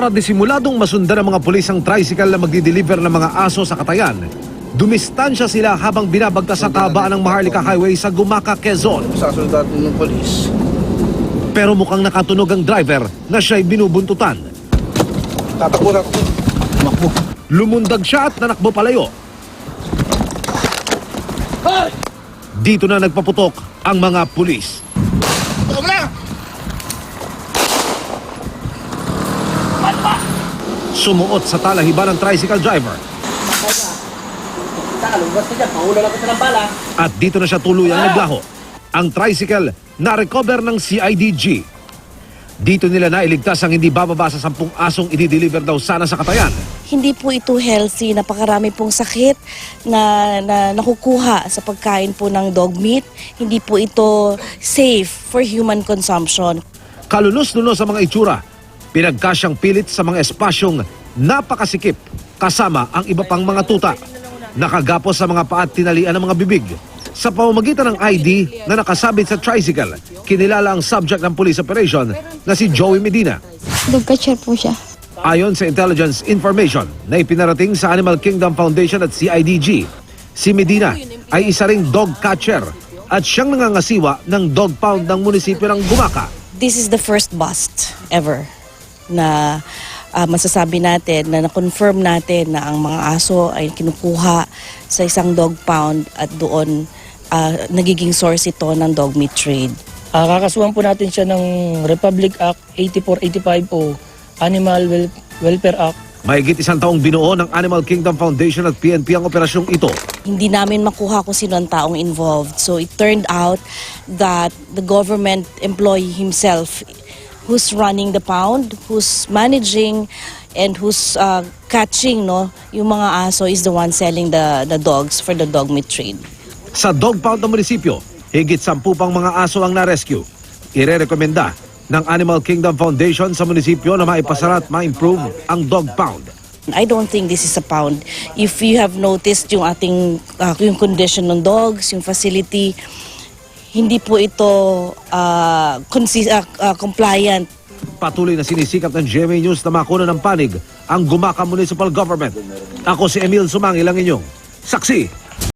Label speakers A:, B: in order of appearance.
A: Para disimuladong masundan ng mga pulis ang tricycle na magdi-deliver ng mga aso sa Katayan, dumistansya sila habang binabagtas sa kahabaan ng Maharlika Highway sa Gumaca, Quezon.
B: Sasunod natin ng polis.
A: Pero mukhang nakatunog ang driver na siya'y binubuntutan.
B: Tatakbo na ako. Tumakbo.
A: Lumundag siya at nanakbo palayo. Dito na nagpaputok ang mga pulis.
B: Tumakbo na!
A: Sumuot sa talahiban ng tricycle driver. At dito na siya tuluyang naglaho. Ang tricycle na-recover ng CIDG. Dito nila nailigtas ang hindi bababa sa 10 asong i-deliver daw sana sa Katayan.
C: Hindi po ito healthy. Napakarami pong sakit na nakukuha sa pagkain po ng dog meat. Hindi po ito safe for human consumption.
A: Kalunos-lunos sa mga itsura. Pinagkasyang pilit sa mga espasyong napakasikip kasama ang iba pang mga tuta. Nakagapos sa mga paa at tinalian ng mga bibig. Sa pamamagitan ng ID na nakasabit sa tricycle, kinilala ang subject ng police operation na si Joey Medina.
D: Dog catcher po siya.
A: Ayon sa intelligence information na ipinarating sa Animal Kingdom Foundation at CIDG, si Medina ay isa ring dog catcher at siyang nangangasiwa ng dog pound ng munisipyo ng Gumaca.
C: This is the first bust ever na masasabi natin na na-confirm natin na ang mga aso ay kinukuha sa isang dog pound at doon nagiging source ito ng dog meat trade.
E: Kakasuhan po natin siya ng Republic Act 8485 o Animal Welfare Act.
A: Mahigit 1 taong binuo ng Animal Kingdom Foundation at PNP ang operasyong ito.
C: Hindi namin makuha kung sino ang taong involved. So it turned out that the government employee himself who's running the pound, who's managing, and who's catching yung mga aso is the one selling the dogs for the dog meat trade.
A: Sa dog pound ng munisipyo, higit 10 pang mga aso ang na-rescue. Ire-rekomenda ng Animal Kingdom Foundation sa munisipyo na maipasara at ma-improve ang dog pound.
C: I don't think this is a pound. If you have noticed yung ating yung condition ng dogs, yung facility, hindi po ito compliant.
A: Patuloy na sinisikap ng GMA News na makuha ng panig ang Gumaca Municipal Government. Ako si Emil Sumangil, ang inyong saksi.